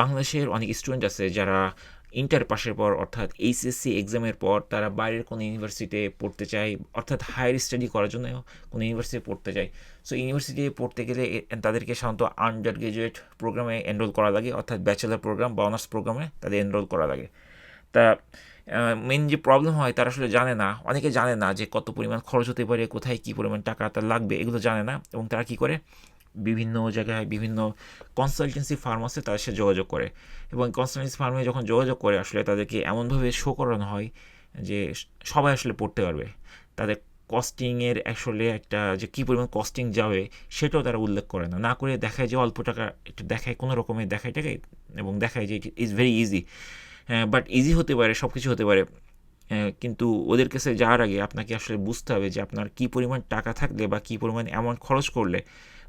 বাংলাদেশের অনেক স্টুডেন্ট আছে যারা ইন্টার পাসের পর অর্থাৎ এইচএসসি এক্সামের পর তারা বাইরের কোনো ইউনিভার্সিটিতে পড়তে চায়, অর্থাৎ হায়ার স্টাডি করার জন্য কোনো ইউনিভার্সিটি পড়তে চায়। সো ইউনিভার্সিটি পড়তে গেলে তাদেরকে সাধারণত আন্ডার গ্রাজুয়েট প্রোগ্রামে এনরোল করা লাগে, অর্থাৎ ব্যাচেলার প্রোগ্রাম বা অনার্স প্রোগ্রামে তাদের এনরোল করা লাগে। তা মেন যে প্রবলেম হয় তারা আসলে জানে না, অনেকে জানে না যে কত পরিমাণ খরচ হতে পারে, কোথায় কী পরিমাণ টাকা তার লাগবে, এগুলো জানে না। এবং তারা কী করে, বিভিন্ন জায়গায় বিভিন্ন কনসালটেন্সি ফার্ম আছে তাদের সাথে যোগাযোগ করে, এবং কনসালটেন্সি ফার্মে যখন যোগাযোগ করে আসলে তাদেরকে এমনভাবে শো করানো হয় যে সবাই আসলে পড়তে পারবে। তাদের কস্টিংয়ের আসলে একটা যে কী পরিমাণ কস্টিং যাবে সেটাও তারা উল্লেখ করে না, না করে দেখায় যে অল্প টাকা, একটু দেখায় কোনো রকমের দেখায় টাকায়, এবং দেখায় যে it is very easy. But easy হতে পারে, সব কিছু হতে পারে, কিন্তু ওদের কাছে যাওয়ার আগে আপনাকে আসলে বুঝতে হবে যে আপনার কী পরিমাণ টাকা থাকলে বা কী পরিমাণ অ্যামাউন্ট খরচ করলে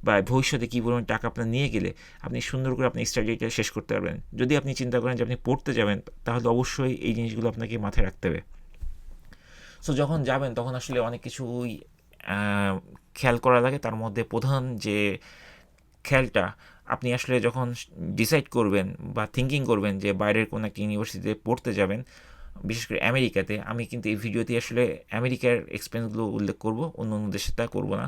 বা ভবিষ্যতে কী পরিমাণ টাকা আপনার নিয়ে গেলে আপনি সুন্দর করে আপনি স্টাডিটা শেষ করতে পারবেন। যদি আপনি চিন্তা করেন যে আপনি পড়তে যাবেন, তাহলে অবশ্যই এই জিনিসগুলো আপনাকে মাথায় রাখতে হবে। সো যখন যাবেন তখন আসলে অনেক কিছুই খেয়াল করা লাগে। তার মধ্যে প্রধান যে খেয়ালটা, আপনি আসলে যখন ডিসাইড করবেন বা থিঙ্কিং করবেন যে বাইরের কোনো একটা ইউনিভার্সিটিতে পড়তে যাবেন, বিশেষ করে আমেরিকাতে, আমি কিন্তু এই ভিডিওতে আসলে আমেরিকার এক্সপেরিয়েন্সগুলো উল্লেখ করব, অন্য অন্য দেশে তা করবো না।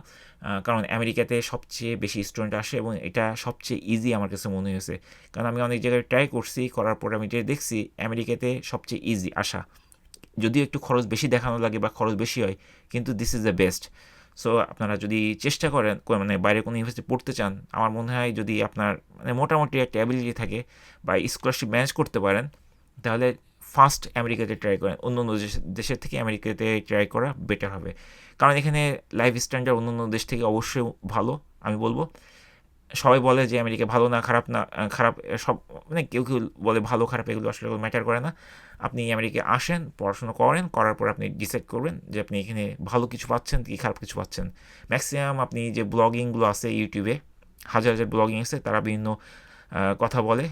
কারণ আমেরিকাতে সবচেয়ে বেশি স্টুডেন্ট আসে এবং এটা সবচেয়ে ইজি আমার কাছে মনে হয়েছে। কারণ আমি অনেক জায়গায় ট্রাই করছি, করার পরে আমি যে দেখছি আমেরিকাতে সবচেয়ে ইজি আসা। যদিও একটু খরচ বেশি দেখানো লাগে বা খরচ বেশি হয়, কিন্তু this is the best. So আপনারা যদি চেষ্টা করেন মানে বাইরে কোনো ইউনিভার্সিটি পড়তে চান, আমার মনে হয় যদি আপনার মানে মোটামুটি একটা অ্যাবিলিটি থাকে বা স্কলারশিপ ম্যানেজ করতে পারেন, তাহলে ফার্স্ট আমেরিকাতে ট্রাই করেন। অন্য অন্য দেশের থেকে আমেরিকাতে ট্রাই করা বেটার হবে, কারণ এখানে লাইফ স্ট্যান্ডার্ড অন্য অন্য দেশ থেকে অবশ্যই ভালো আমি বলবো। সবাই বলে যে আমেরিকা ভালো না, খারাপ না, খারাপ সব, মানে কেউ কেউ বলে ভালো খারাপ, এগুলো আসলে ম্যাটার করে না। আপনি আমেরিকায় আসেন, পড়াশোনা করেন, করার পর আপনি ডিসাইড করবেন যে আপনি এখানে ভালো কিছু পাচ্ছেন কি খারাপ কিছু পাচ্ছেন। ম্যাক্সিমাম আপনি যে ব্লগিংগুলো আছে ইউটিউবে, হাজার হাজার ব্লগিং আছে, তারা বিভিন্ন কথা বলে,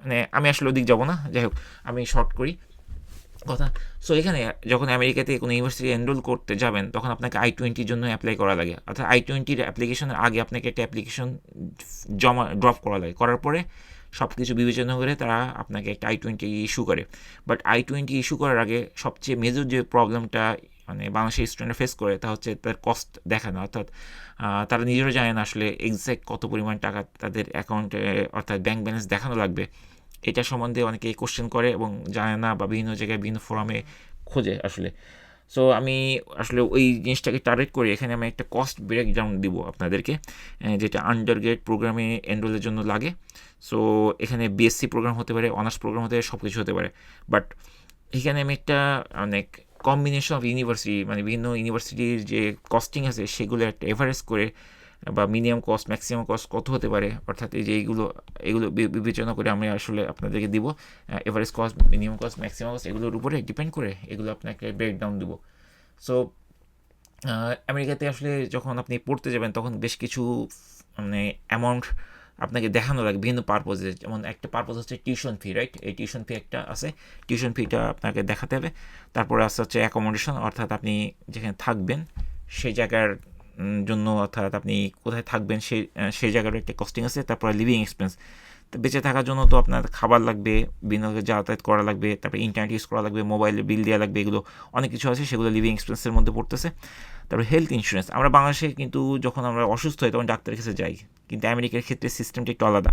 মানে আমি আসলে ওদিক যাব না, যাই হোক আমি শর্ট করি কথা। সো এখানে যখন আমেরিকাতে কোনো ইউনিভার্সিটি এনরোল করতে যাবেন, তখন আপনাকে I-20 জন্য অ্যাপ্লাই করা লাগে, অর্থাৎ I-20 অ্যাপ্লিকেশনের আগে আপনাকে একটা অ্যাপ্লিকেশন ড্রপ করা লাগে। করার পরে সব কিছু বিবেচনা করে তারা আপনাকে একটা I-20 ইস্যু করে। বাট I-20 ইস্যু করার আগে সবচেয়ে মেজর যে প্রবলেমটা মানে বাংলাদেশের স্টুডেন্টরা ফেস করে, তা হচ্ছে তার কস্ট দেখানো, অর্থাৎ তারা নিজেরা জানে না আসলে এক্স্যাক্ট কত পরিমাণ টাকা তাদের অ্যাকাউন্টে অর্থাৎ ব্যাঙ্ক ব্যালেন্স দেখানো লাগবে। এটা সম্বন্ধে অনেকে কোশ্চেন করে এবং জানে না, বা বিভিন্ন জায়গায় বিভিন্ন ফোরামে খোঁজে আসলে। সো আমি আসলে ওই জিনিসটাকে টার্গেট করে এখানে আমি একটা কস্ট ব্রেকডাউন দিব আপনাদেরকে, যেটা আন্ডার গ্রেড প্রোগ্রামে এনরোলের জন্য লাগে। সো এখানে বিএসসি প্রোগ্রাম হতে পারে, অনার্স প্রোগ্রাম হতে পারে, সব কিছু হতে পারে। বাট এখানে আমি একটা অনেক কম্বিনেশন অফ ইউনিভার্সিটি, মানে বিভিন্ন ইউনিভার্সিটির যে কস্টিং আছে সেগুলো একটা এভারেজ করে, বা মিনিমাম কস্ট ম্যাক্সিমাম কস্ট কত হতে পারে, অর্থাৎ এই যে এগুলো এগুলো বিবেচনা করে আমি আসলে আপনাদেরকে দিব average cost, minimum cost, maximum cost, এগুলোর উপরে ডিপেন্ড করে এগুলো আপনাকে ব্রেকডাউন দেবো। সো আমেরিকাতে আসলে যখন আপনি পড়তে যাবেন তখন বেশ কিছু মানে অ্যামাউন্ট আপনাকে দেখানো লাগে বিভিন্ন পারপোজে। যেমন একটা পারপোজ হচ্ছে টিউশন ফি, রাইট? এই টিউশন ফি একটা আছে, টিউশন ফিটা আপনাকে দেখাতে হবে। তারপরে আসতে হচ্ছে অ্যাকোমোডেশন, অর্থাৎ আপনি যেখানে থাকবেন সেই জায়গার জন্য, অর্থাৎ আপনি কোথায় থাকবেন সেই জায়গার একটা কস্টিং আছে। তারপরে লিভিং এক্সপেন্স, তো বেঁচে থাকার জন্য তো আপনার খাবার লাগবে, বিভিন্ন যাতায়াত করা লাগবে, তারপরে ইন্টারনেট ইউজ করা লাগবে, মোবাইলের বিল দেওয়া লাগবে, এগুলো অনেক কিছু আছে, সেগুলো লিভিং এক্সপেন্সের মধ্যে পড়তেছে। তারপরে হেলথ ইন্স্যুরেন্স, আমরা বাংলাদেশে কিন্তু যখন আমরা অসুস্থ হই তখন ডাক্তারের কাছে যাই, কিন্তু আমেরিকার ক্ষেত্রে সিস্টেমটা একটু আলাদা।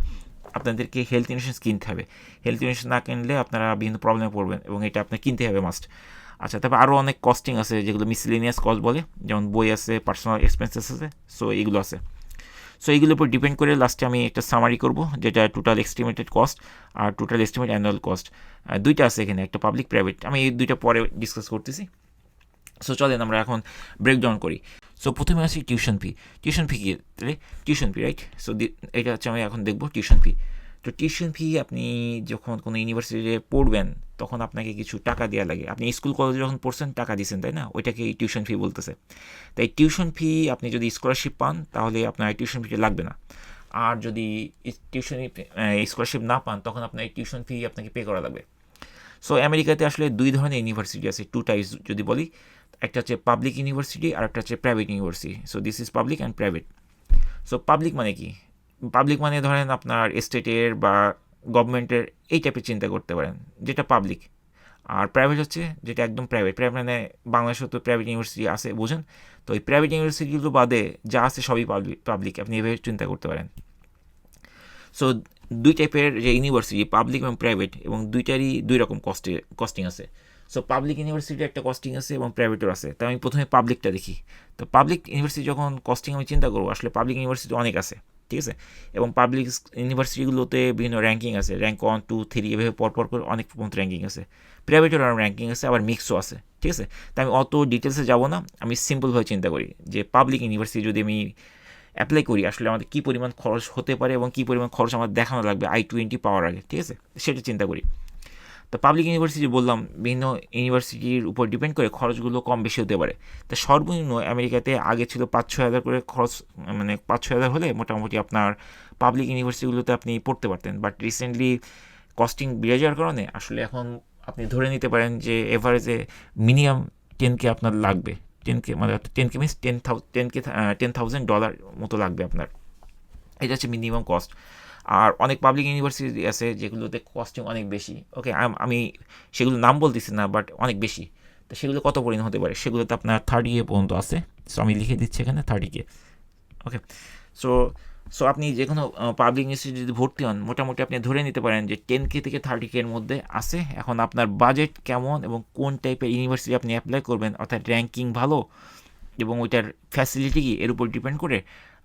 আপনাদেরকে হেলথ ইন্স্যুরেন্স কিনতে হবে, হেলথ ইন্স্যুরেন্স না কিনলে আপনারা বিভিন্ন প্রবলেমে পড়বেন, এবং এটা আপনার কিনতে হবে মাস্ট। আচ্ছা, তারপর আরও অনেক কস্টিং আছে যেগুলো মিসলিনিয়াস কস্ট বলে, যেমন বই আছে, পার্সোনাল এক্সপেন্সেস আছে, সো এইগুলো আছে। সো এইগুলোর উপর ডিপেন্ড করে লাস্টে আমি একটা সামারি করব, যেটা টোটাল এস্টিমেটেড কস্ট আর টোটাল এস্টিমেট অ্যানুয়াল কস্ট, দুইটা আছে এখানে, একটা পাবলিক প্রাইভেট, আমি এই দুইটা পরে ডিসকাস করতেছি। সো চলেন আমরা এখন ব্রেকডাউন করি। সো প্রথমে আসি টিউশন ফি। টিউশন ফি কি? Tuition fee, right? সো এটা হচ্ছে আমি এখন দেখবো টিউশন ফি। তো টিউশন ফি, আপনি যখন কোনো ইউনিভার্সিটিতে পড়বেন তখন আপনাকে কিছু টাকা দেওয়া লাগে। আপনি স্কুল কলেজে যখন পড়ছেন টাকা দিয়েছেন, তাই না? ওইটাকে টিউশন ফি বলতেছে। তাই টিউশন ফি আপনি যদি স্কলারশিপ পান তাহলে আপনার টিউশন ফিটা লাগবে না। আর যদি টিউশন স্কলারশিপ না পান তখন আপনার টিউশন ফি আপনাকে পে করা লাগবে। সো আমেরিকাতে আসলে দুই ধরনের ইউনিভার্সিটি আছে, টু টাইপস যদি বলি। একটা হচ্ছে পাবলিক ইউনিভার্সিটি আর একটা হচ্ছে private university. So this is public and private. So public মানে কি? পাবলিক মানে ধরেন আপনার স্টেটের বা গভর্নমেন্টের, এই টাইপের চিন্তা করতে পারেন, যেটা পাবলিক। আর প্রাইভেট হচ্ছে যেটা একদম প্রাইভেট। প্রাইভেট মানে বাংলাদেশে তো প্রাইভেট ইউনিভার্সিটি আছে, বুঝেন? তো এই প্রাইভেট ইউনিভার্সিটিগুলো বাদে যা আছে সবই পাবলিক, আপনি এভাবে চিন্তা করতে পারেন। সো দুই টাইপের যে ইউনিভার্সিটি, পাবলিক এবং প্রাইভেট, এবং দুইটারই দুই রকম কস্টিং আছে। সো পাবলিক ইউনিভার্সিটির একটা কস্টিং আছে এবং প্রাইভেটের আছে। তো আমি প্রথমে পাবলিকটা দেখি। তো পাবলিক ইউনিভার্সিটি যখন কস্টিং আমি চিন্তা করবো, আসলে পাবলিক ইউনিভার্সিটি অনেক আছে, ঠিক আছে? এবং পাবলিক ইউনিভার্সিটিগুলোতে বিভিন্ন র্যাঙ্কিং আছে, র্যাঙ্ক 1, 2, 3 এভাবে পরপর করে অনেক মতো র্যাঙ্কিং আছে। প্রাইভেটের র্যাঙ্কিং আছে, আবার মিক্সও আছে, ঠিক আছে? তো আমি অত ডিটেলসে যাব না, আমি সিম্পলভাবে চিন্তা করি যে পাবলিক ইউনিভার্সিটি যদি আমি অ্যাপ্লাই করি, আসলে আমাদের কী পরিমাণ খরচ হতে পারে এবং কী পরিমাণ খরচ আমার দেখানো লাগবে I-20 পাওয়ার আগে, ঠিক আছে? সেটা চিন্তা করি। তো পাবলিক ইউনিভার্সিটি বললাম, বিভিন্ন ইউনিভার্সিটির উপর ডিপেন্ড করে খরচগুলো কম বেশি হতে পারে। তো সর্বনিম্ন আমেরিকাতে আগে ছিল 5-6 হাজার করে খরচ, মানে 5-6 হাজার হলে মোটামুটি আপনার পাবলিক ইউনিভার্সিটিগুলোতে আপনি পড়তে পারতেন। বাট রিসেন্টলি কস্টিং বেড়ে যাওয়ার কারণে আসলে এখন আপনি ধরে নিতে পারেন যে এভারেজে মিনিমাম 10K আপনার লাগবে। 10K মানে 10K মিনস $10,000 মতো লাগবে আপনার। এটা হচ্ছে মিনিমাম কস্ট। আর অনেক পাবলিক ইউনিভার্সিটি আছে যেগুলোতে কস্টিং অনেক বেশি। ওকে, আমি সেগুলো নাম বলতেছি না, বাট অনেক বেশি। তো সেগুলো কত পরিমাণ হতে পারে? সেগুলোতে আপনার 30K পর্যন্ত আছে। সো আমি লিখে দিচ্ছি এখানে 30K। ওকে, সো সো আপনি যে কোনো পাবলিক ইউনিভার্সিটি যদি ভর্তি হন, মোটামুটি আপনি ধরে নিতে পারেন যে 10K থেকে 30K এর মধ্যে আছে। এখন আপনার বাজেট কেমন এবং কোন টাইপের ইউনিভার্সিটি আপনি অ্যাপ্লাই করবেন, অর্থাৎ র্যাঙ্কিং ভালো এবং ওইটার ফ্যাসিলিটি কি, এর উপর ডিপেন্ড করে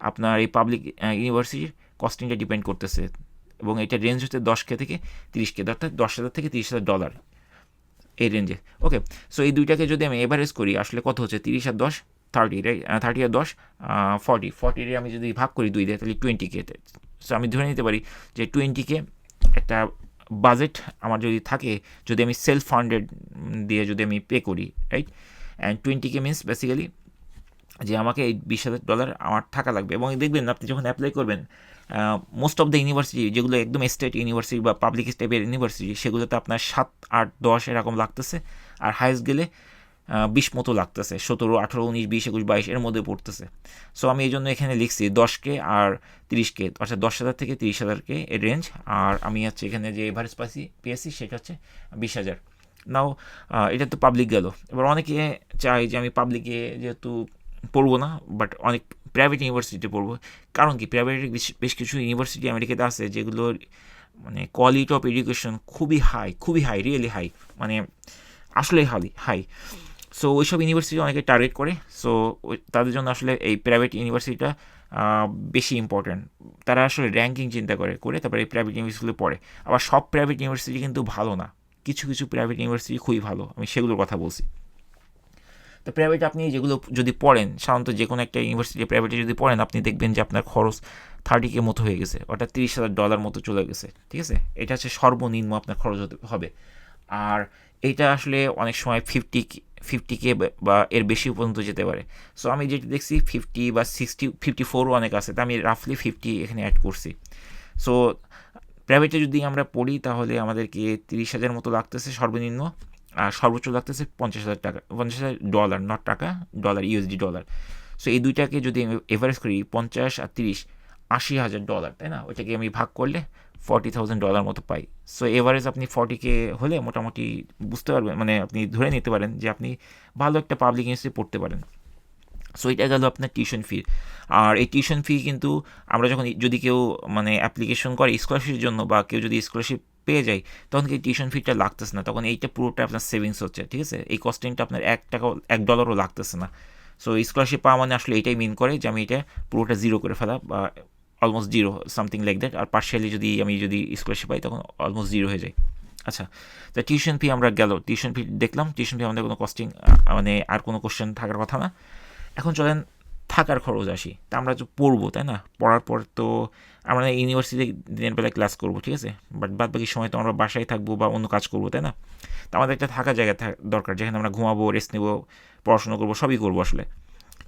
আপনার এই পাবলিক ইউনিভার্সিটির কস্টিংটা ডিপেন্ড করতেছে। এবং এটা রেঞ্জ হচ্ছে 10K থেকে 30K, অর্থাৎ $10,000 থেকে $30,000 এই রেঞ্জে। ওকে, সো এই দুইটাকে যদি আমি এভারেজ করি, আসলে কত হচ্ছে? 30 আর 10 30, রাইট? 30 আর 10 40 আমি যদি ভাগ করি 2 দিয়ে, তাহলে 20K। সো আমি ধরে নিতে পারি যে 20K একটা বাজেট আমার যদি থাকে, যদি আমি সেলফ ফান্ডেড দিয়ে যদি আমি পে করি, right? And 20K means basically যে আমাকে এই $20,000 আমার থাকা লাগবে। এবং দেখবেন আপনি যখন অ্যাপ্লাই করবেন, মোস্ট অফ দ্য ইউনিভার্সিটি যেগুলো একদম স্টেট ইউনিভার্সিটি বা পাবলিক টাইপের ইউনিভার্সিটি, সেগুলোতে আপনার 7, 8, 10 এরকম লাগতেছে। আর হাইস্ট গেলে 20 মতো লাগতেছে, 17, 18, 19, 20, 21, 22 এর মধ্যে পড়তেছে। সো আমি এই জন্য এখানে লিখছি 10K আর 30K, অর্থাৎ 10,000 থেকে 30,000K এর রেঞ্জ। আর আমি হচ্ছে এখানে যে এভারেজ পেয়েছি সেটা হচ্ছে 20,000। নাও এটা তো পাবলিক গেল। এবার অনেকে চায় যে আমি পাবলিকে যেহেতু পড়বো না, বাট অনেক প্রাইভেট ইউনিভার্সিটিতে পড়বো। কারণ কি, প্রাইভেটের বেশ কিছু ইউনিভার্সিটি আমেরিকাতে আছে যেগুলোর মানে কোয়ালিটি অফ এডুকেশন খুবই হাই, রিয়েলি হাই, মানে আসলে হাই। সো ওইসব ইউনিভার্সিটি অনেকে টার্গেট করে। সো তাদের জন্য আসলে এই প্রাইভেট ইউনিভার্সিটিটা বেশি ইম্পর্ট্যান্ট। তারা আসলে র্যাঙ্কিং চিন্তা করে তারপরে এই প্রাইভেট ইউনিভার্সিটিগুলো পড়ে। আবার সব প্রাইভেট ইউনিভার্সিটি কিন্তু ভালো না, কিছু কিছু প্রাইভেট ইউনিভার্সিটি খুবই ভালো, আমি সেগুলোর কথা বলছি। তো প্রাইভেট আপনি যেগুলো যদি পড়েন, সাধারণত যে কোনো একটা ইউনিভার্সিটি প্রাইভেটে যদি পড়েন, আপনি দেখবেন যে আপনার খরচ 30K মতো হয়ে গেছে, অর্থাৎ $30,000 মতো চলে গেছে, ঠিক আছে? এটা হচ্ছে সর্বনিম্ন আপনার খরচ হবে। আর এইটা আসলে অনেক সময় 50K বা এর বেশি পর্যন্ত যেতে পারে। সো আমি যেটা দেখছি 50 বা 60, 54ও অনেক আছে। তো আমি রাফলি 50 এখানে অ্যাড করছি। সো প্রাইভেটে যদি আমরা পড়ি তাহলে আমাদেরকে 30,000 মতো লাগতেছে সর্বনিম্ন, আর সর্বোচ্চ লাগতেছে $50,000, $50,000, নট টাকা, ডলার, USD। সো এই দুইটাকে যদি আমি এভারেজ করি, 50 আর 30, $80,000, তাই না? ওইটাকে আমি ভাগ করলে $40,000 মতো পাই। সো এভারেজ আপনি 40K হলে মোটামুটি বুঝতে পারবেন, মানে আপনি ধরে নিতে পারেন যে আপনি ভালো একটা পাবলিক ইউনিভার্সিটি পড়তে পারেন। সো এটা গেল আপনার টিউশন ফি। আর এই টিউশন ফি কিন্তু আমরা যখন, যদি কেউ মানে অ্যাপ্লিকেশন করে স্কলারশিপের জন্য, বা কেউ যদি স্কলারশিপ পেয়ে যায়, তখন কি টিউশন ফিটা লাগতেছে না, তখন এইটা পুরোটা আপনার সেভিংস হচ্ছে, ঠিক আছে? এই কস্টিংটা আপনার $1 লাগতেছে না। সো স্কলারশিপ পাওয়া মানে আসলে এটাই মিন করে যে আমি এটা পুরোটা জিরো করে ফেলা, বা almost zero, something like that. আর পার্শিয়ালি আমি যদি স্কলারশিপ পাই, তখন অলমোস্ট জিরো হয়ে যায়। আচ্ছা, তো টিউশন ফি আমরা গেল, টিউশন ফি দেখলাম, টিউশন ফি আমাদের কোনো কস্টিং, মানে আর কোনো কোশ্চেন থাকার কথা না। এখন চলেন থাকার খরচ আসি। তা আমরা তো পড়বো, তাই না? পড়ার পর তো আমরা ইউনিভার্সিটি দিনের বেলায় ক্লাস করবো, ঠিক আছে? বাট বাদ বাকি সময় তো আমরা বাসায় থাকবো বা অন্য কাজ করবো, তাই না? তো আমাদের একটা থাকার জায়গা দরকার, যেখানে আমরা ঘুমাবো, রেস্ট নেবো, পড়াশোনা করবো, সবই করবো আসলে।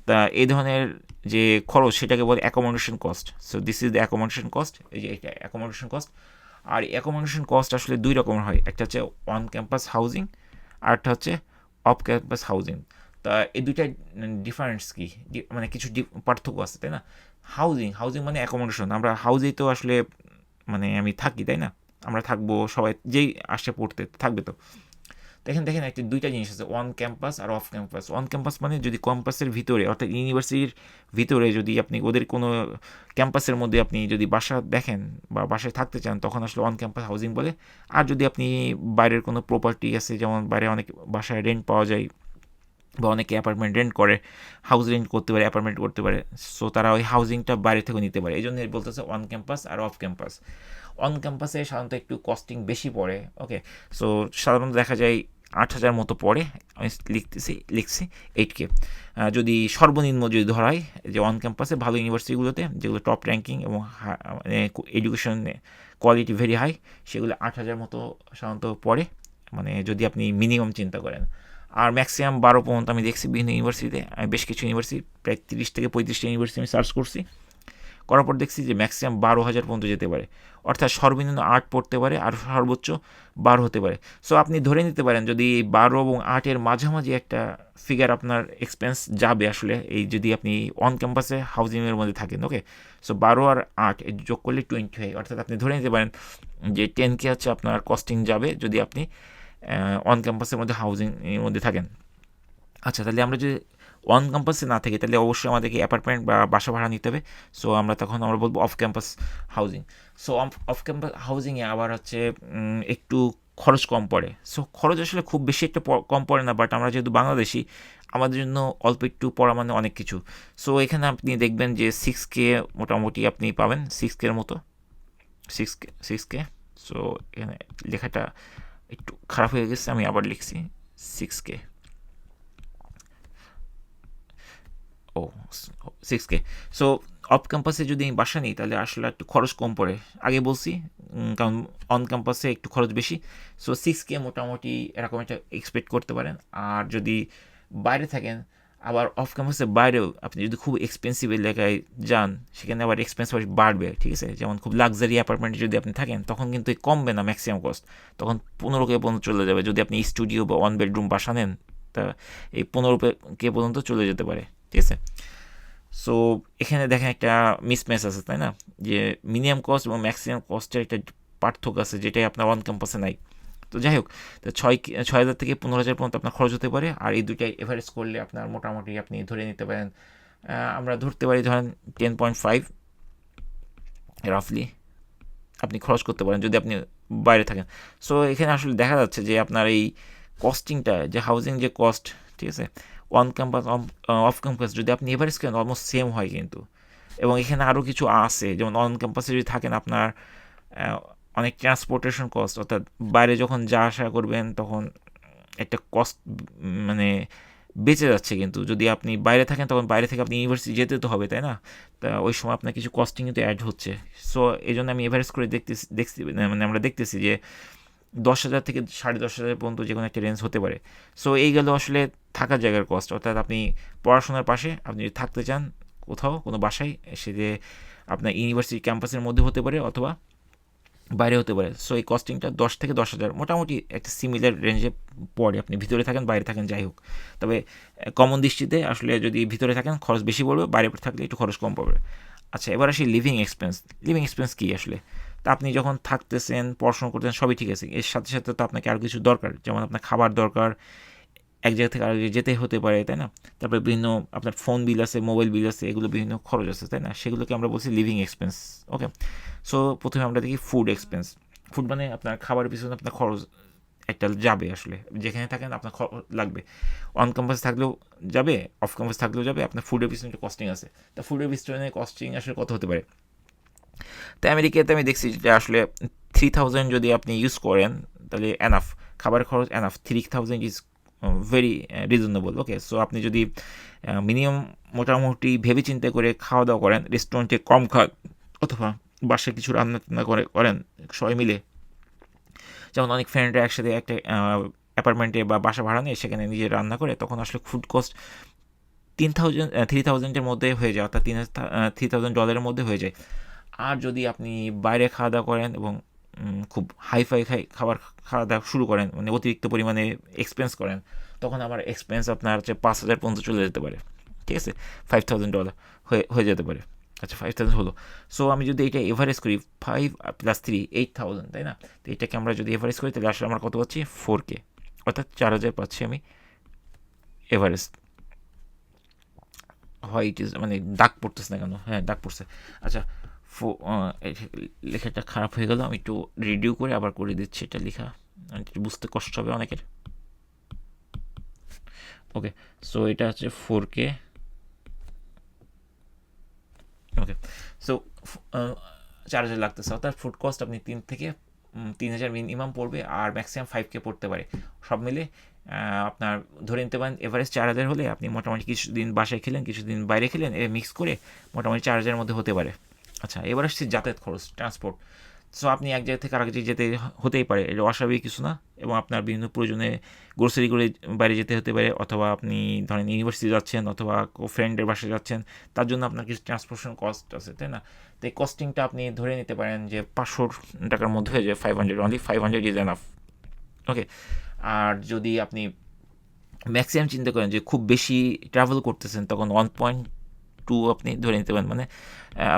তা এই ধরনের যে খরচ, সেটাকে বলে accommodation cost. So this is the accommodation cost. এই যে এটা অ্যাকোমোডেশন কস্ট। আর অ্যাকোমোডেশন কস্ট আসলে দুই রকমের হয়, একটা হচ্ছে অন ক্যাম্পাস হাউজিং, আর একটা হচ্ছে অফ ক্যাম্পাস হাউজিং। তা এই দুইটার ডিফারেন্স কি, মানে কিছু পার্থক্য আছে, তাই না? হাউজিং মানে অ্যাকোমোডেশন, আমরা হাউজেই তো আসলে মানে আমি থাকি, তাই না? আমরা থাকবো, সবাই যেই আসে পড়তে থাকবে। তো দেখেন একটা দুইটা জিনিস আছে, অন ক্যাম্পাস আর অফ ক্যাম্পাস। অন ক্যাম্পাস মানে যদি ক্যাম্পাসের ভিতরে অর্থাৎ ইউনিভার্সিটির ভিতরে যদি আপনি ওদের কোনো ক্যাম্পাসের মধ্যে আপনি যদি বাসা দেখেন বা বাসায় থাকতে চান, তখন আসলে অন ক্যাম্পাস হাউজিং বলে। আর যদি আপনি বাইরের কোনো প্রপার্টি আছে, যেমন বাইরে অনেক বাসায় রেন্ট পাওয়া যায় বা অনেকে অ্যাপার্টমেন্ট রেন্ট করে, হাউস রেন্ট করতে পারে, অ্যাপার্টমেন্ট করতে পারে, সো তারা ওই হাউজিংটা বাইরে থেকে নিতে পারে। এই জন্য বলতেছে অন ক্যাম্পাস আর অফ ক্যাম্পাস। অন ক্যাম্পাসে সাধারণত একটু কস্টিং বেশি পড়ে, ওকে। সো সাধারণত দেখা যায় 8,000 মতো পড়ে, আমি লিখছি 8K। যদি সর্বনিম্ন যদি ধরা হয় যে অন ক্যাম্পাসে ভালো ইউনিভার্সিটিগুলোতে যেগুলো টপ র্যাঙ্কিং এবং মানে এডুকেশন কোয়ালিটি ভেরি হাই, সেগুলো 8,000 মতো সাধারণত পড়ে, মানে যদি আপনি মিনিমাম চিন্তা করেন। আর ম্যাক্সিমাম 12 পর্যন্ত আমি দেখছি বিভিন্ন ইউনিভার্সিটিতে। আমি বেশ কিছু ইউনিভার্সিটি, প্রায় 30 থেকে 35টা ইউনিভার্সিটি আমি সার্চ করছি, করার পর দেখছি যে ম্যাক্সিমাম 12,000 পর্যন্ত যেতে পারে, অর্থাৎ সর্বনিম্ন 8 পড়তে পারে আর সর্বোচ্চ 12 হতে পারে। সো আপনি ধরে নিতে পারেন যদি এই 12 এবং 8-এর মাঝামাঝি একটা ফিগার আপনার এক্সপেন্স যাবে আসলে, এই যদি আপনি অন ক্যাম্পাসে হাউজিংয়ের মধ্যে থাকেন, ওকে। সো 12 আর 8 যোগ করলে 20 হয়, অর্থাৎ আপনি ধরে নিতে পারেন যে 10K হচ্ছে আপনার কস্টিং যাবে যদি আপনি অন ক্যাম্পাসের মধ্যে হাউজিংয়ের মধ্যে থাকেন। আচ্ছা, তাহলে আমরা যদি অন ক্যাম্পাসে না থাকি, তাহলে অবশ্যই আমাদেরকে অ্যাপার্টমেন্ট বা বাসা ভাড়া নিতে হবে। সো আমরা বলবো off campus housing. So off campus হাউজিংয়ে আবার হচ্ছে একটু খরচ কম পড়ে। সো খরচ আসলে খুব বেশি একটা কম পড়ে না, বাট আমরা যেহেতু বাংলাদেশি, আমাদের জন্য অল্প একটু পড়া মানে অনেক কিছু। সো এখানে আপনি দেখবেন যে 6K মোটামুটি আপনি পাবেন, 6K-র মতো, 6K। সো এখানে লেখাটা একটু খারাপ হয়ে গেছে, আমি আবার লিখছি 6K। O 6K। So of ক্যাম্পাসে যদি আমি বাসা নিই তাহলে আসলে একটু খরচ কম পড়ে, আগে বলছি, কারণ অন ক্যাম্পাসে একটু খরচ বেশি। সো 6K মোটামুটি এরকম একটা এক্সপেক্ট করতে পারেন। আর যদি বাইরে থাকেন, আবার অফ ক্যাম্পাসের বাইরেও আপনি যদি খুব এক্সপেন্সিভ এলাকায় যান, সেখানে আবার এক্সপেন্স বাড়বে, ঠিক আছে। যেমন খুব লাক্সারি অ্যাপার্টমেন্টে যদি আপনি থাকেন, তখন কিন্তু কমবে না ম্যাক্সিমাম কস্ট, তখন 15K পর্যন্ত চলে যাবে। যদি আপনি স্টুডিও বা 1 বেডরুম বাসা নেন, তা এই 15K পর্যন্ত চলে যেতে পারে, ঠিক আছে। সো এখানে দেখেন একটা মিসম্যাচ আছে, তাই না, যে মিনিমাম কস্ট এবং ম্যাক্সিমাম কস্টের একটা পার্থক্য আছে, যেটাই আপনার অন ক্যাম্পাসে নাই। তো যাই হোক, তো 6,000 থেকে 15,000 পর্যন্ত আপনার খরচ হতে পারে। আর এই দুইটাই এভারেজ করলে আপনার মোটামুটি আপনি ধরে নিতে পারেন, আমরা ধরতে পারি ধরেন 10.5 রাফলি আপনি খরচ করতে পারেন যদি আপনি বাইরে থাকেন। সো এখানে আসলে দেখা যাচ্ছে যে আপনার এই কস্টিংটা, যে হাউজিং যে কস্ট, ঠিক আছে, অন ক্যাম্পাস অফ ক্যাম্পাস যদি আপনি এভারেজ করেন অলমোস্ট সেম হয় কিন্তু। এবং এখানে আরও কিছু আছে, যেমন অন ক্যাম্পাসে যদি থাকেন আপনার অনেক ট্রান্সপোর্টেশন কস্ট, অর্থাৎ বাইরে যখন যা আসা করবেন তখন একটা কস্ট মানে বেঁচে যাচ্ছে। কিন্তু যদি আপনি বাইরে থাকেন, তখন বাইরে থেকে আপনি ইউনিভার্সিটি যেতে তো হবে, তাই না, তা ওই সময় আপনার কিছু কস্টিং কিন্তু অ্যাড হচ্ছে। সো এই জন্য আমি এভারেজ করে দেখছি মানে আমরা দেখতেছি যে 10,000 থেকে 10,500 পর্যন্ত যে কোনো একটা রেঞ্জ হতে পারে। সো এই গেল আসলে থাকার জায়গার কস্ট, অর্থাৎ আপনি পড়াশোনার পাশে আপনি যদি থাকতে চান কোথাও কোনো বাসায়, সে যে আপনার ইউনিভার্সিটি ক্যাম্পাসের মধ্যে হতে পারে অথবা বাইরে হতে পারে। সো এই কস্টিংটা 10 থেকে 10,000 মোটামুটি একটা সিমিলার রেঞ্জে পড়ে, আপনি ভিতরে থাকেন বাইরে থাকেন যাই হোক। তবে কমন দৃষ্টিতে আসলে যদি ভিতরে থাকেন খরচ বেশি পড়বে, বাইরে থাকলে একটু খরচ কম পড়বে। আচ্ছা, এবার আসি লিভিং এক্সপেন্স। লিভিং এক্সপেন্স কী আসলে? তা আপনি যখন থাকতেছেন, পড়াশোনা করতেছেন, সবই ঠিক আছে, এর সাথে সাথে তো আপনাকে আরও কিছু দরকার, যেমন আপনার খাবার দরকার, এক জায়গা থেকে আরেক জায়গায় যেতে হতে পারে, তাই না। তারপরে বিভিন্ন আপনার ফোন বিল আছে, মোবাইল বিল আছে, এগুলো বিভিন্ন খরচ আছে, তাই না, সেগুলোকে আমরা বলছি লিভিং এক্সপেন্স, ওকে। সো প্রথমে আমরা দেখি ফুড এক্সপেন্স। ফুড মানে আপনার খাবারের পিছনে আপনার খরচ একটা যাবে, আসলে যেখানে থাকেন আপনার লাগবে। অন ক্যাম্পাস থাকলেও যাবে, অফ ক্যাম্পাস থাকলেও যাবে, আপনার ফুডের পিছনে একটা কস্টিং আছে। তা ফুডের পিছনে কস্টিং আসলে কত হতে পারে? তো আমেরিকাতে আমি দেখছি যে আসলে 3,000 যদি আপনি ইউজ করেন তাহলে এনাফ, খাবারের খরচ enough, 3,000 is very reasonable, okay. So আপনি যদি মিনিমাম মোটামুটি ভেবে চিন্তা করে খাওয়া দাওয়া করেন, রেস্টুরেন্টে কম খান অথবা বাসায় কিছু রান্না টান্না করেন সবাই মিলে, যেমন অনেক ফ্রেন্ডরা একসাথে একটা অ্যাপার্টমেন্টে বা বাসা ভাড়া নিয়ে সেখানে নিজে রান্না করে, তখন আসলে ফুড কস্ট 3,000-এর মধ্যে হয়ে যায়, অর্থাৎ $3,000 মধ্যে হয়ে যায়। আর যদি আপনি বাইরে খাওয়া দাওয়া করেন এবং খুব হাইফাই খাবার খাওয়া দাওয়া শুরু করেন, মানে অতিরিক্ত পরিমাণে এক্সপেন্স করেন, তখন আমার এক্সপেন্স আপনার হচ্ছে 5,000 পর্যন্ত চলে যেতে পারে, ঠিক আছে, $5,000 হয়ে যেতে পারে। আচ্ছা 5000 হলো। সো আমি যদি এটা এভারেজ করি 5 + 3 8000, তাই না? তো এটাকে আমরা যদি এভারেজ করি তাহলে আসলে আমরা কত পাচ্ছি 4K, অর্থাৎ 4000 পাচ্ছি আমি এভারেজ। হোয়াইট ইজ মানে দাগ পড়তেছে না কেন? হ্যাঁ দাগ পড়ছে। আচ্ছা লেখাটা খারাপ হয়ে গেল, আমি একটু রিডিউ করে আবার করে দিচ্ছি এটা লেখা, বুঝতে কষ্ট হবে অনেকের। ওকে, সো এটা হচ্ছে 4K। ওকে, সো 4000 লাগতেছে, অর্থাৎ ফুড কস্ট আপনি 3 থেকে 3000 মিনিমাম পড়বে, আর ম্যাক্সিমাম 5K পড়তে পারে সব মিলে। আপনার ধরে নিতে পারেন এভারেজ 4000 হলে আপনি মোটামুটি কিছুদিন বাসায় খেলেন, কিছুদিন বাইরে খেলেন, মিক্স করে মোটামুটি 4000-এর মধ্যে হতে পারে। আচ্ছা এবার আসছি যাতায়াত খরচ, ট্রান্সপোর্ট। সো আপনি এক জায়গা থেকে আরেক জায়গায় যেতে হতেই পারে, এটা অস্বাভাবিক কিছু না, এবং আপনার বিভিন্ন প্রয়োজনে গ্রোসারি করে বাইরে যেতে হতে পারে, অথবা আপনি ধরেন ইউনিভার্সিটি যাচ্ছেন অথবা ফ্রেন্ডের বাসায় যাচ্ছেন, তার জন্য আপনার কিছু ট্রান্সপোর্টেশন কস্ট আছে, তাই না? তো এই কস্টিংটা আপনি ধরে নিতে পারেন যে 500 টাকার মধ্যে হয়ে যায়, 500, অনলি 500 ইজ এনাফ। ওকে, আর যদি আপনি ম্যাক্সিমাম চিন্তা করেন যে খুব বেশি ট্রাভেল করতেছেন, তখন 1.2 আপনি ধরে নিতে পারেন, মানে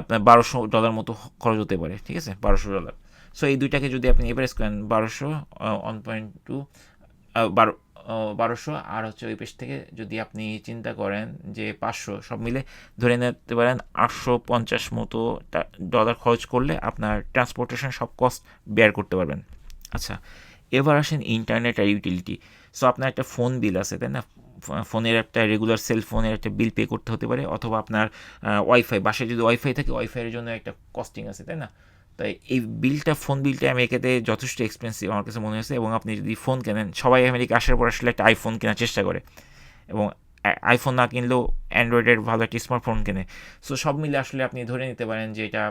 আপনার $1200 মতো খরচ হতে পারে, ঠিক আছে, $1200। সো এই দুইটাকে যদি আপনি এভারেজ করেন 1200, 1.2, 1200, আর হচ্ছে ওই পেশ থেকে যদি আপনি চিন্তা করেন যে 500, সব মিলে ধরে নিতে পারেন 850 মতো ডলার খরচ করলে আপনার ট্রান্সপোর্টেশন সব কস্ট বেয়ার করতে পারবেন। আচ্ছা এবার আসেন ইন্টারনেট আর ইউটিলিটি। সো আপনার একটা ফোন বিল আছে, তাই না? ফোনের একটা রেগুলার সেল ফোনের একটা বিল পে করতে হতে পারে, অথবা আপনার ওয়াইফাই, বাসায় যদি ওয়াইফাই থাকে ওয়াইফাইয়ের জন্য একটা কস্টিং আছে, তাই না? তাই এই বিলটা, ফোন বিলটা আমেরিকাতে যথেষ্ট এক্সপেন্সিভ আমার কাছে মনে হয়েছে। এবং আপনি যদি ফোন কেনেন, সবাই আমেরিকা আসার পর আসলে একটা আইফোন কেনার চেষ্টা করে, এবং আইফোন না কিনলেও অ্যান্ড্রয়েডের ভালো একটা স্মার্টফোন কেনে। সো সব মিলে আসলে আপনি ধরে নিতে পারেন যে এটা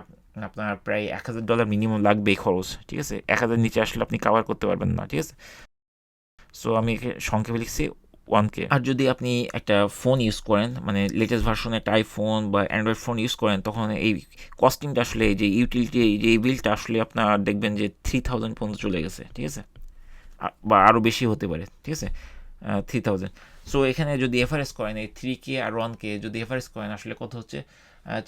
আপনার প্রায় $1000 মিনিমাম লাগবে এই খরচ, ঠিক আছে? 1000 নিচে আসলে আপনি কাভার করতে পারবেন না, ঠিক আছে? সো আমি সংক্ষেপে লিখছি 1K। আর যদি আপনি একটা ফোন ইউজ করেন, মানে লেটেস্ট ভার্সনের একটা আইফোন বা অ্যান্ড্রয়েড ফোন ইউজ করেন, তখন এই কস্টিংটা আসলে, যে ইউটিলিটি, যে এই বিলটা আসলে আপনার দেখবেন যে 3000 পর্যন্ত চলে গেছে, ঠিক আছে, বা আরও বেশি হতে পারে, ঠিক আছে, 3000। সো এখানে যদি এফারেজ করেন এই 3K আর 1K যদি এফারেজ করেন, আসলে কত হচ্ছে?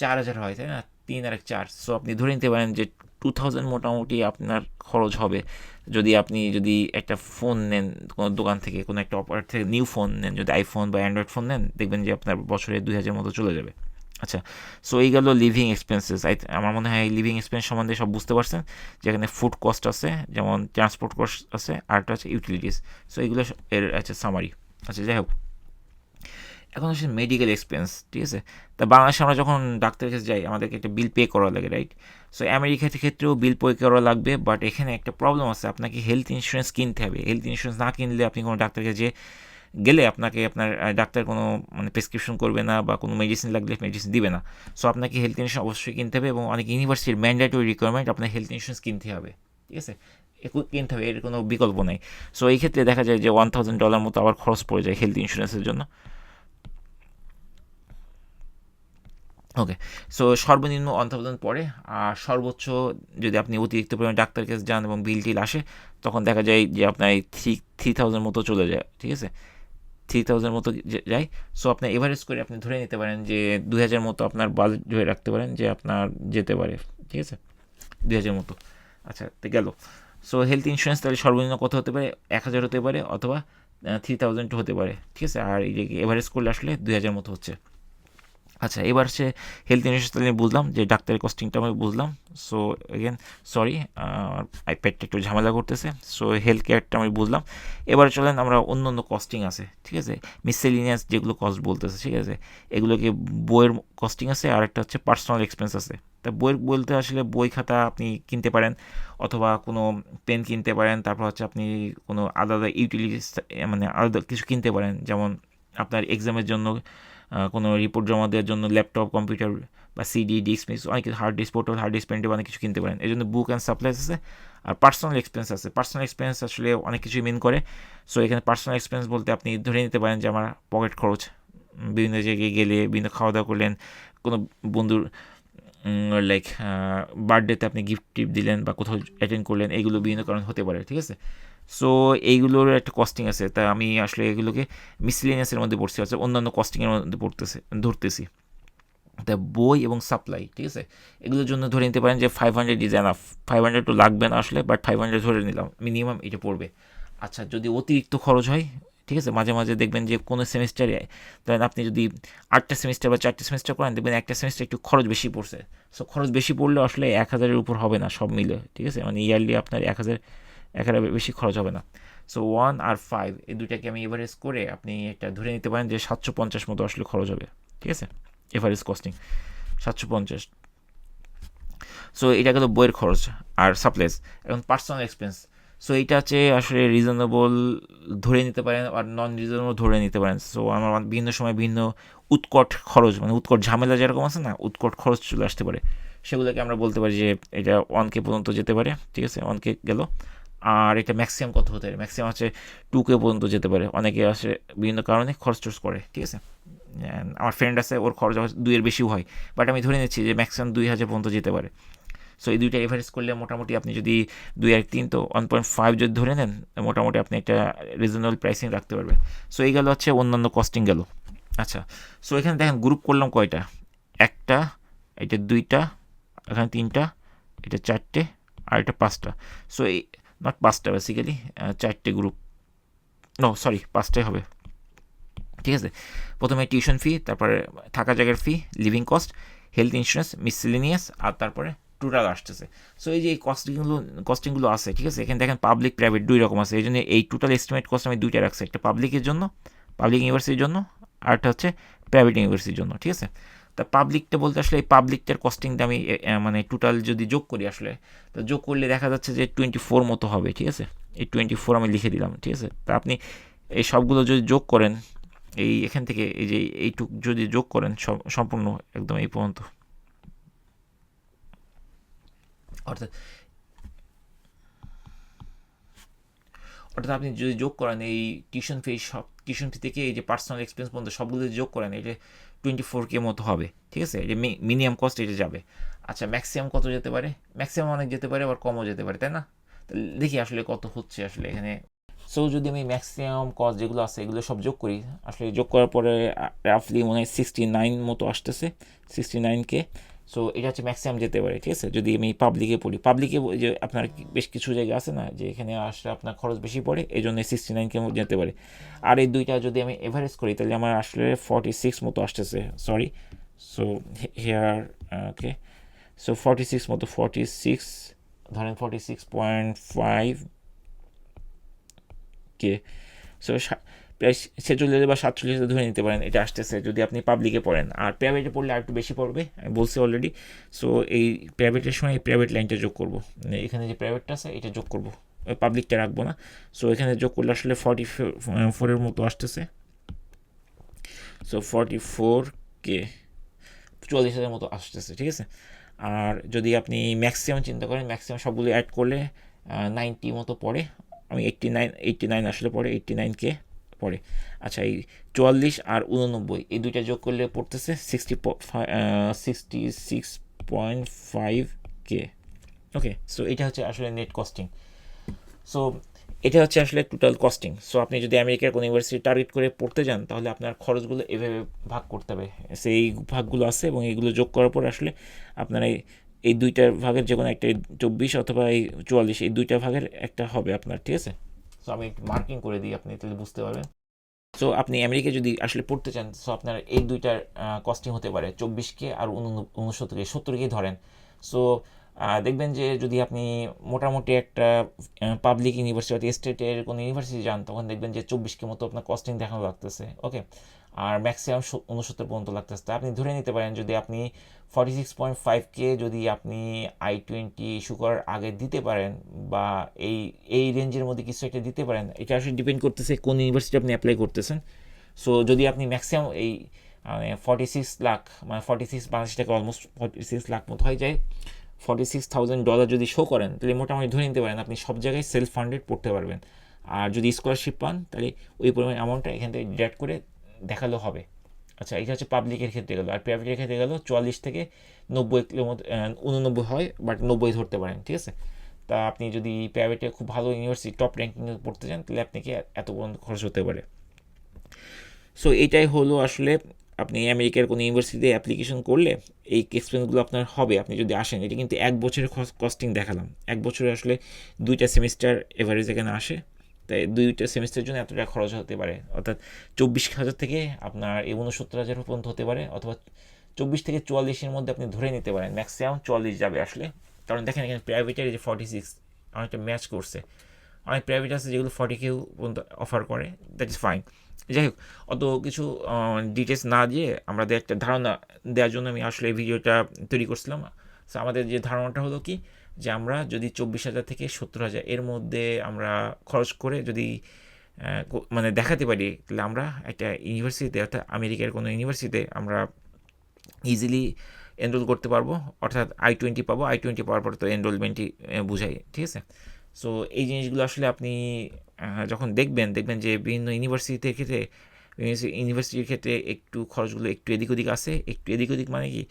4000 হয়, তাই না? 3 আর 4, সো আপনি ধরে নিতে পারেন যে 2000 মোটামুটি আপনার খরচ হবে যদি একটা ফোন নেন কোনো দোকান থেকে, কোনো একটা অপারেটর থেকে নিউ ফোন নেন, যদি আইফোন বা অ্যান্ড্রয়েড ফোন নেন, দেখবেন যে আপনার বছরে 2000 মতো চলে যাবে। আচ্ছা, সো এই গেল লিভিং এক্সপেন্সেস। আমার মনে হয় লিভিং এক্সপেন্স সম্বন্ধে সব বুঝতে পারছেন, যেখানে ফুড কস্ট আছে, যেমন ট্রান্সপোর্ট কস্ট আছে, আরটা হচ্ছে ইউটিলিটিস। সো এইগুলো এর আছে সামারি। আচ্ছা যাই হোক, এখন হচ্ছে মেডিকেল এক্সপেন্স, ঠিক আছে? তা বাংলাদেশে আমরা যখন ডাক্তারের কাছে যাই, আমাদেরকে একটা বিল পে করা লাগে, রাইট? সো আমেরিকার ক্ষেত্রেও বিল পে করা লাগবে, বাট এখানে একটা প্রবলেম আছে, আপনাকে হেলথ ইন্স্যুরেন্স কিনতে হবে। হেলথ ইন্স্যুরেন্স না কিনলে আপনি কোনো ডাক্তারের কাছে গেলে আপনাকে আপনার ডাক্তার কোনো মানে প্রেসক্রিপশন করবে না, বা কোনো মেডিসিন লাগলে মেডিসিন দিবে না। সো আপনাকে হেলথ ইন্স্যুরেন্স অবশ্যই কিনতে হবে, এবং অনেক ইউনিভার্সিটির ম্যান্ডেটরি রিকোয়ারমেন্ট আপনার হেলথ ইন্স্যুরেন্স কিনতে হবে, ঠিক আছে? কিনতে হবে, এর কোনো বিকল্প নেই। সো এই ক্ষেত্রে দেখা যায় যে $1000 মতো আবার খরচ পড়ে যায় হেলথ ইন্স্যুরেন্সের জন্য। ওকে, সো সর্বনিম্ন 1000 পড়ে, আর সর্বোচ্চ যদি আপনি অতিরিক্ত পরিমাণে ডাক্তারের কাছে যান এবং বিল টিল আসে, তখন দেখা যায় যে আপনার এই 3000 মতো চলে যায়, ঠিক আছে? 3000 মতো যায়। সো আপনি এভারেজ করে আপনি ধরে নিতে পারেন যে 2000 মতো আপনার বাজেট ধরে রাখতে পারেন যে আপনার যেতে পারে, ঠিক আছে, 2000 মতো। আচ্ছা তো গেল। সো হেলথ ইন্স্যুরেন্স তাহলে সর্বনিম্ন কত হতে পারে? 1000 হতে পারে, অথবা 3000 হতে পারে, ঠিক আছে? আর এই যে এভারেজ করলে আসলে 2000 মতো হচ্ছে। আচ্ছা এবার হচ্ছে হেলথ ইন্স্যুরেন্স তাহলে বুঝলাম, যে ডাক্তারের কস্টিংটা আমি বুঝলাম। সো এগেন সরি, আইপ্যাডটা একটু ঝামেলা করতেছে। সো হেলথ কেয়ারটা আমি বুঝলাম। এবার চলেন আমরা অন্য অন্য কস্টিং আছে, ঠিক আছে, মিসেলিনিয়াস যেগুলো কস্ট বলতেছে, ঠিক আছে, এগুলোকে বইয়ের কস্টিং আছে, আর একটা হচ্ছে পার্সোনাল এক্সপেন্স আছে। তা বইয়ের বলতে আসলে বই খাতা আপনি কিনতে পারেন, অথবা কোনো পেন কিনতে পারেন, তারপর হচ্ছে আপনি কোনো আলাদা ইউটিলিটিস, মানে আলাদা কিছু কিনতে পারেন, যেমন আপনার এক্সামের জন্য কোনো রিপোর্ট জমা দেওয়ার জন্য ল্যাপটপ, কম্পিউটার, বা সিডি, ডিস্ক মিস, অনেক কিছু, hard disk, portable hard disk, pendrive, অনেক কিছু কিনতে পারেন। এই জন্য বুক অ্যান্ড সাপ্লাইস আছে। আর পার্সোনাল এক্সপেন্স আছে। পার্সোনাল এক্সপেন্স আসলে অনেক কিছুই মিন করে। সো এখানে পার্সোনাল এক্সপেন্স বলতে আপনি ধরে নিতে পারেন যে আমার পকেট খরচ, বিভিন্ন জায়গায় গেলে, বিভিন্ন খাওয়া দাওয়া করলেন, কোনো বন্ধুর লাইক বার্থডেতে আপনি গিফট টিফট দিলেন, বা কোথাও অ্যাটেন্ড করলেন, এইগুলো বিভিন্ন কারণ হতে পারে, ঠিক আছে? সো এইগুলোর একটা কস্টিং আছে, তা আমি আসলে এগুলোকে মিসলেনিয়াসের মধ্যে পড়ছি, আছে অন্যান্য কস্টিংয়ের মধ্যে ধরতেছি। তা বই এবং সাপ্লাই, ঠিক আছে, এগুলোর জন্য ধরে নিতে পারেন যে 500 ইজ এনাফ। 500 তো লাগবে না আসলে, বাট 500 ধরে নিলাম মিনিমাম এটা পড়বে। আচ্ছা, যদি অতিরিক্ত খরচ হয়, ঠিক আছে, মাঝে মাঝে দেখবেন যে কোনো সেমিস্টারে, ধরেন আপনি যদি 8টা সেমিস্টার বা 4টে সেমিস্টার করেন, দেখবেন একটা সেমিস্টার একটু খরচ বেশি পড়ছে। সো খরচ বেশি পড়লে আসলে 1000-এর উপর হবে না সব মিলে, ঠিক আছে, মানে ইয়ারলি আপনার 1000 বেশি খরচ হবে না। সো 1 আর 5 এই দুইটাকে আমি এভারেজ করে আপনি একটা ধরে নিতে পারেন যে 750 মতো আসলে খরচ হবে, ঠিক আছে, এভারেজ কস্টিং 750। সো এটা গেল বইয়ের খরচ আর সাপ্লাইজ। এখন পার্সোনাল এক্সপেন্স, সো এইটা হচ্ছে আসলে রিজনেবল ধরে নিতে পারেন আর নন রিজনেবল ধরে নিতে পারেন। সো আমার বিভিন্ন সময় ভিন্ন উৎকট খরচ, মানে উৎকট ঝামেলা যেরকম আছে না, উৎকট খরচ চলে আসতে পারে, সেগুলোকে আমরা বলতে পারি যে এটা 1K পর্যন্ত যেতে পারে, ঠিক আছে, 1K গেল। আর এটা ম্যাক্সিমাম কত হতে পারে, ম্যাক্সিমাম হচ্ছে 2K পর্যন্ত যেতে পারে, অনেকে আসে বিভিন্ন কারণে খরচ টরচ করে, ঠিক আছে। আমার ফ্রেন্ড আছে, ওর খরচ 2-এর বেশিও হয়, বাট আমি ধরে নিচ্ছি যে ম্যাক্সিমাম 2000 পর্যন্ত যেতে পারে। সো এই দুইটা এভারেজ করলে মোটামুটি আপনি যদি 2 আর 3 তো 1.5 যদি ধরে নেন, মোটামুটি আপনি একটা রিজনেবল প্রাইসিং রাখতে পারবেন। সো এই গেল হচ্ছে অন্যান্য কস্টিং গেল। আচ্ছা, সো এখানে দেখেন গ্রুপ করলাম কয়টা, একটা, এটা 2টা, এখানে 3টা, এটা 4টে, আর এটা 5টা। সো এই নট 5টা বেসিক্যালি 4টে গ্রুপ, নো সরি 5টাই হবে, ঠিক আছে। প্রথমে টিউশন ফি, তারপরে থাকা জায়গার fee, living cost, health insurance, miscellaneous, আর তারপরে টোটাল আসতেছে। সো এই যে এই কস্টিংগুলো আছে, ঠিক আছে, এখানে দেখেন পাবলিক প্রাইভেট 2 রকম আছে, এই জন্য এই টোটাল এস্টিমেট কস্ট আমি 2টা রাখছি, একটা পাবলিকের জন্য, পাবলিক ইউনিভার্সিটির জন্য, আর একটা হচ্ছে প্রাইভেট ইউনিভার্সিটির জন্য, ঠিক আছে। তা পাবলিকটা বলতে আসলে এই পাবলিকটার কস্টিংটা আমি মানে টোটাল যদি যোগ করি আসলে, তো যোগ করলে দেখা যাচ্ছে যে 24 মতো হবে, ঠিক আছে। এই 24 আমি লিখে দিলাম, ঠিক আছে। তা আপনি এই সবগুলো যদি যোগ করেন, এই এখান থেকে এই যে এইটুক যদি যোগ করেন সম্পূর্ণ একদম এই পর্যন্ত, অর্থাৎ অর্থাৎ আপনি যদি যোগ করেন এই টিউশন ফি থেকে এই যে পার্সোনাল এক্সপেন্স পর্যন্ত সবগুলো যদি যোগ করেন, এটা 24K মতো হবে, ঠিক আছে। এটা মিনিমাম কস্ট এটা যাবে। আচ্ছা, ম্যাক্সিমাম কত যেতে পারে, ম্যাক্সিমাম অনেক যেতে পারে, আবার কমও যেতে পারে, তাই না। দেখি আসলে কত হচ্ছে আসলে এখানে। সো যদি আমি ম্যাক্সিমাম কস্ট যেগুলো আছে এগুলো সব যোগ করি, আসলে যোগ করার পরে রাফলি মনে হয় 69 মতো আসতেছে, 69K। সো এটা হচ্ছে ম্যাক্সিমাম যেতে পারে, ঠিক আছে, যদি আমি পাবলিকে পড়ি। পাবলিকে যে আপনার বেশ কিছু জায়গা আছে না, যে এখানে আসলে আপনার খরচ বেশি পড়ে, এই জন্য 69K যেতে পারে। আর এই দুইটা যদি আমি এভারেজ করি, তাহলে আমার আসলে 46 মতো আসতেছে, sorry. So here, okay, so 46 মতো, 46 ধরেন 46.5K। সো প্রায় 46 বা 47 ধরে নিতে পারেন, এটা আসতেছে যদি আপনি পাবলিকে পড়েন। আর প্রাইভেটে পড়লে আর একটু বেশি পড়বে, আমি বলছি অলরেডি। সো এই প্রাইভেটের সময় এই প্রাইভেট লাইনটা যোগ করবো, মানে এখানে যে প্রাইভেটটা আছে এটা যোগ করবো, পাবলিকটা রাখবো না। সো এখানে যোগ করলে আসলে 44-এর মতো আসতেছে। সো 44K, 44,000 মতো আসতেছে, ঠিক আছে। আর যদি আপনি ম্যাক্সিমাম চিন্তা করেন, ম্যাক্সিমাম সবগুলো অ্যাড করলে 90 মতো পড়ে, আমি 89 আসলে পড়ে, 89K পড়ে। আচ্ছা, এই 44 আর 89 এই দুইটা যোগ করলে পড়তেছে 66.5K। ওকে, সো এটা হচ্ছে আসলে নেট কস্টিং। সো এটা হচ্ছে আসলে টোটাল কস্টিং। সো আপনি যদি আমেরিকার কোনো ইউনিভার্সিটি টার্গেট করে পড়তে যান, তাহলে আপনার খরচগুলো এভাবে ভাগ করতে হবে, সেই ভাগগুলো আছে, এবং এইগুলো যোগ করার পর আসলে আপনার এই দুইটার ভাগের যে কোনো একটা, 24 অথবা এই 44, এই দুইটা ভাগের একটা হবে আপনার, ঠিক আছে। সো আমি মার্কিং করে দিই, আপনি তাহলে বুঝতে পারবেন। সো আপনি আমেরিকা যদি আসলে পড়তে চান, সো আপনার এই দুইটার কস্টিং হতে পারে 24K আর 69K ধরেন। সো দেখবেন যে যদি আপনি মোটামুটি একটা পাবলিক ইউনিভার্সিটি, স্টেটের কোনো ইউনিভার্সিটি যান, তখন দেখবেন যে 24K মতো আপনার কস্টিং দেখানো লাগতেছে, ওকে। আর ম্যাক্সিমাম 69 পর্যন্ত লাগতেছে। আপনি ধরে নিতে পারেন যদি আপনি 46.5K যদি আপনি I-20 ইস্যু করার আগে দিতে পারেন, বা এই এই রেঞ্জের মধ্যে কিছু একটা দিতে পারেন, এটা আসলে ডিপেন্ড করতেছে কোন ইউনিভার্সিটি আপনি অ্যাপ্লাই করতেছেন। সো যদি আপনি ম্যাক্সিমাম এই মানে 46 লাখ, মানে 46 বাংলাদেশ টাকা অলমোস্ট 46 লাখ মতো হয়ে যায়, $46,000 যদি শো করেন, তাহলে মোটামুটি ধরে নিতে পারেন আপনি সব জায়গায় সেলফ ফান্ডেড পড়তে পারবেন। আর যদি স্কলারশিপ পান, তাহলে ওই পরিমাণ অ্যামাউন্টটা এখান থেকে ডিডাক্ট করে দেখালেও হবে। আচ্ছা, এটা হচ্ছে পাবলিকের ক্ষেত্রে গেল। আর প্রাইভেটের ক্ষেত্রে গেল 44 থেকে 90 মতো, 89 হয়, বাট 90 ধরতে পারেন, ঠিক আছে। তা আপনি যদি প্রাইভেটে খুব ভালো ইউনিভার্সিটি টপ র্যাঙ্কিংয়ে পড়তে চান, তাহলে আপনাকে এত পর্যন্ত খরচ হতে পারে। সো এইটাই হলো আসলে আপনি আমেরিকার কোনো ইউনিভার্সিটিতে অ্যাপ্লিকেশন করলে এই এক্সপেন্সগুলো আপনার হবে আপনি যদি আসেন। এটা কিন্তু 1 বছরের কস্টিং দেখালাম, 1 বছরে আসলে 2টা সেমিস্টার এভারেজ এখানে আসে, তাই 2টা সেমিস্টারের জন্য এতটা খরচ হতে পারে, অর্থাৎ 24,000 থেকে আপনার 69,000 পর্যন্ত হতে পারে, অথবা 24 থেকে 44-এর মধ্যে আপনি ধরে নিতে পারেন, ম্যাক্সিমাম 44 যাবে আসলে। কারণ দেখেন এখানে প্রাইভেটের যে 46 অনেকটা ম্যাচ করছে, অনেক প্রাইভেট আছে যেগুলো 40K পর্যন্ত অফার করে, দ্যাট ইজ ফাইন। যাই হোক, অত কিছু ডিটেলস না দিয়ে আমাদের একটা ধারণা দেওয়ার জন্য আমি আসলে এই ভিডিওটা তৈরি করছিলাম। সো আমাদের যে ধারণাটা হলো কি, যে আমরা যদি 24,000 থেকে 70,000 এর মধ্যে আমরা খরচ করে যদি মানে দেখাতে পারি, তাহলে আমরা একটা ইউনিভার্সিটিতে, অর্থাৎ আমেরিকার কোনো ইউনিভার্সিটিতে আমরা ইজিলি এনরোল করতে পারবো, অর্থাৎ I-20 পাবো। I-20 পাওয়ার পর তো এনরোলমেন্টই বুঝাই, ঠিক আছে। সো এই জিনিসগুলো আসলে আপনি যখন দেখবেন যে বিভিন্ন ইউনিভার্সিটির ক্ষেত্রে একটু খরচগুলো একটু এদিক ওদিক আছে, একটু এদিক ওদিক মানে কি,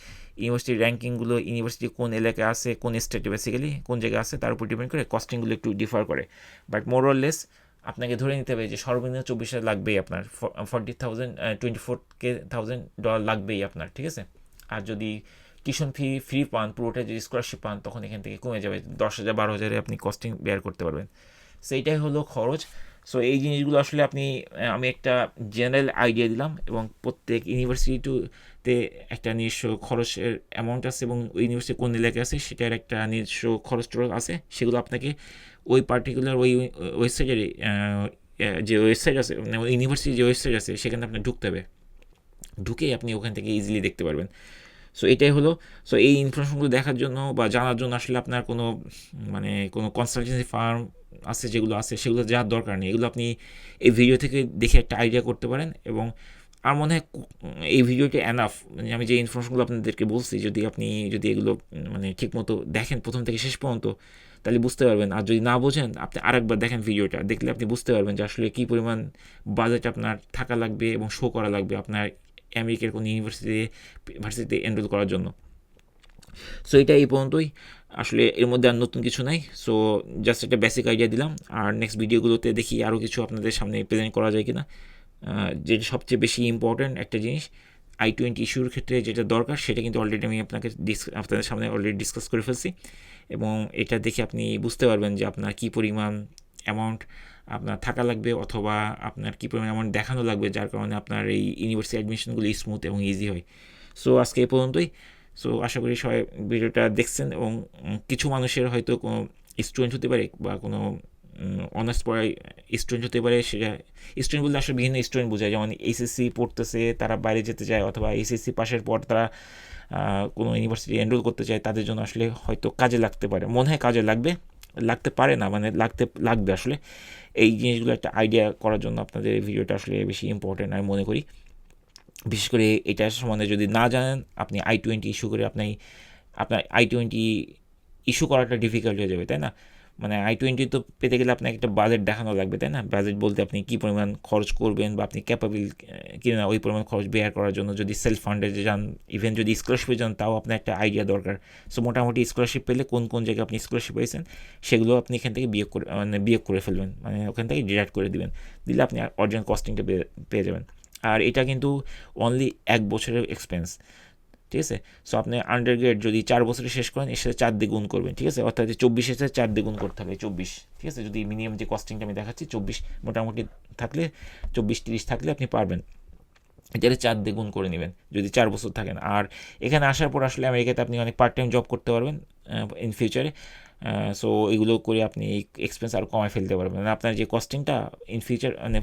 ইউনিভার্সিটির র্যাঙ্কিংগুলো, ইউনিভার্সিটি কোন এলাকায় আছে, কোন স্টেটে বেসিক্যালি কোন জায়গায় আছে, তার উপর ডিপেন্ড করে কস্টিংগুলো একটু ডিফার করে। বাট মোরলেস আপনাকে ধরে নিতে হবে যে সর্বনিম্ন 24,000 লাগবেই আপনার, $24,000 লাগবেই আপনার, ঠিক আছে। আর যদি টিউশন ফ্রি পান, পুরোটা যদি স্কলারশিপ পান, তখন এখান থেকে কমে যাবে, 10,000 12,000-এ আপনি কস্টিং বেয়ার করতে পারবেন। সেইটাই হলো খরচ। সো এই জিনিসগুলো আসলে আমি একটা জেনারেল আইডিয়া দিলাম, এবং প্রত্যেক ইউনিভার্সিটিতে একটা নিজস্ব খরচের অ্যামাউন্ট আছে, এবং ওই ইউনিভার্সিটি কোন এলাকায় আছে সেটার একটা নিজস্ব খরচ টরচ আছে, সেগুলো আপনাকে ওই পার্টিকুলার ওই ওয়েবসাইটের যে ওয়েবসাইট আছে, মানে ওই ইউনিভার্সিটির যে ওয়েবসাইট আছে সেখানে আপনার ঢুকতে হবে, ঢুকেই আপনি ওখান থেকে ইজিলি দেখতে পারবেন। সো এটাই হলো। সো এই ইনফরমেশনগুলো দেখার জন্য বা জানার জন্য আসলে আপনার কোনো কনসালটেন্সি ফার্ম আছে যেগুলো আছে, সেগুলো যাওয়ার দরকার নেই। এগুলো আপনি এই ভিডিও থেকে দেখে একটা আইডিয়া করতে পারেন, এবং আমার মনে হয় এই ভিডিওটি এনাফ। মানে আমি যে ইনফরমেশনগুলো আপনাদেরকে বলছি, যদি এগুলো মানে ঠিকমতো দেখেন প্রথম থেকে শেষ পর্যন্ত, তাহলে বুঝতে পারবেন। আর যদি না বোঝেন, আপনি আরেকবার দেখেন ভিডিওটা, দেখলে আপনি বুঝতে পারবেন যে আসলে কী পরিমাণ বাজেট আপনার থাকা লাগবে এবং শো করা লাগবে আপনার আমেরিকার কোনো ইউনিভার্সিটিতে এনরোল করার জন্য। সো এটা এই পর্যন্তই, আসলে এর মধ্যে আর নতুন কিছু নাই। সো জাস্ট একটা বেসিক আইডিয়া দিলাম, আর নেক্সট ভিডিওগুলোতে দেখি আরও কিছু আপনাদের সামনে প্রেজেন্ট করা যায় কিনা। যেটা সবচেয়ে বেশি ইম্পর্ট্যান্ট একটা জিনিস, I-20 ইস্যুর ক্ষেত্রে যেটা দরকার, সেটা কিন্তু অলরেডি আমি আপনাদের সামনে অলরেডি ডিসকাস করে ফেলছি, এবং এটা দেখে আপনি বুঝতে পারবেন যে আপনার কী পরিমাণ অ্যামাউন্ট আপনার থাকা লাগবে, অথবা আপনার কী পরিমাণ অ্যামাউন্ট দেখানো লাগবে, যার কারণে আপনার এই ইউনিভার্সিটি অ্যাডমিশনগুলো স্মুথ এবং ইজি হয়। সো আজকে এই পর্যন্তই। সো আশা করি সবাই ভিডিওটা দেখছেন, এবং কিছু মানুষের হয়তো কোনো স্টুডেন্ট হতে পারে, বা কোনো অনার্স পড়ায় স্টুডেন্ট হতে পারে, সেটা স্টুডেন্ট বলতে আসলে বিভিন্ন স্টুডেন্ট বোঝায়, যেমন এইচএসসি পড়তেছে, তারা বাইরে যেতে চায়, অথবা এইচএসসি পাশের পর তারা কোনো ইউনিভার্সিটি এনরোল করতে চায়, তাদের জন্য আসলে হয়তো কাজে লাগতে পারে, মনে হয় কাজে লাগতে পারে না, মানে লাগবে আসলে। এই জিনিসগুলো একটা আইডিয়া করার জন্য আপনাদের এই ভিডিওটা আসলে বেশি ইম্পর্টেন্ট আমি মনে করি। বিশেষ করে এটা সম্বন্ধে যদি না জানেন, আপনি I-20 ইস্যু করে আপনার I-20 ইস্যু করাটা ডিফিকাল্ট হয়ে যাবে, তাই না। মানে I-20 তো পেতে গেলে আপনাকে একটা বাজেট দেখানো লাগবে, তাই না। বাজেট বলতে আপনি কী পরিমাণ খরচ করবেন, বা আপনি ক্যাপাবল কিনা ওই পরিমাণ খরচ বেয়ার করার জন্য। যদি সেলফ ফান্ডে যান, ইভেন যদি স্কলারশিপে যান, তাও আপনার একটা আইডিয়া দরকার। সো মোটামুটি স্কলারশিপ পেলে কোন জায়গায় আপনি স্কলারশিপ পেয়েছেন, সেগুলো আপনি এখান থেকে বিয়োগ করে ফেলবেন, মানে ওখান থেকে ডিডাক্ট করে দিলে আপনি অরিজিনাল কস্টিংটা পেয়ে যাবেন। আর এটা কিন্তু অনলি 1 বছরের এক্সপেন্স, ঠিক আছে। সো আপনি আন্ডারগ্রেড যদি 4 বছরে শেষ করেন, এর সাথে 4 দিয়ে গুণ করবেন, ঠিক আছে। অর্থাৎ 24-এর সাথে 4 দিয়ে গুণ করতে হবে, 24, ঠিক আছে। যদি মিনিমাম যে কস্টিংটা আমি দেখাচ্ছি 24 মোটামুটি থাকলে, 24-30 থাকলে আপনি পারবেন, এটাকে 4 দিয়ে গুণ করে নেবেন যদি 4 বছর থাকেন। আর এখানে আসার পর আসলে আমেরিকাতে আপনি অনেক পার্ট টাইম জব করতে পারবেন ইন ফিউচারে। সো এগুলো করে আপনি এই এক্সপেন্স আরও কমায় ফেলতে পারবেন, মানে আপনার যে কস্টিংটা ইন ফিউচার, মানে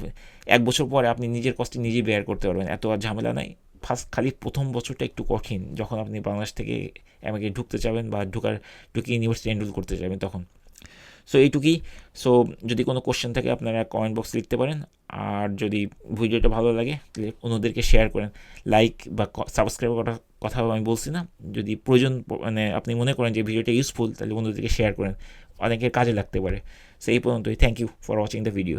1 বছর পরে আপনি নিজের কস্টিং নিজেই বেয়ার করতে পারবেন, এত আর ঝামেলা নাই। খালি প্রথম বছরটা একটু কঠিন, যখন আপনি বাংলাদেশ থেকে আমেরিকায় ঢুকতে চাবেন, বা ঢুকে ইউনিভার্সিটি এনরোল করতে যাবেন তখন। সো এইটুকুই। সো যদি কোনো কোশ্চেন থাকে আপনারা কমেন্ট বক্স লিখতে পারেন, আর যদি ভিডিওটা ভালো লাগে তাহলে অন্যদেরকে শেয়ার করেন। লাইক বা সাবস্ক্রাইব করার কথা আমি বলছি না, যদি প্রয়োজন মানে আপনি মনে করেন যে ভিডিওটা ইউজফুল, তাহলে অন্যদেরকে শেয়ার করেন, অনেকের কাজে লাগতে পারে। সো এই পর্যন্তই। Thank you for watching the video.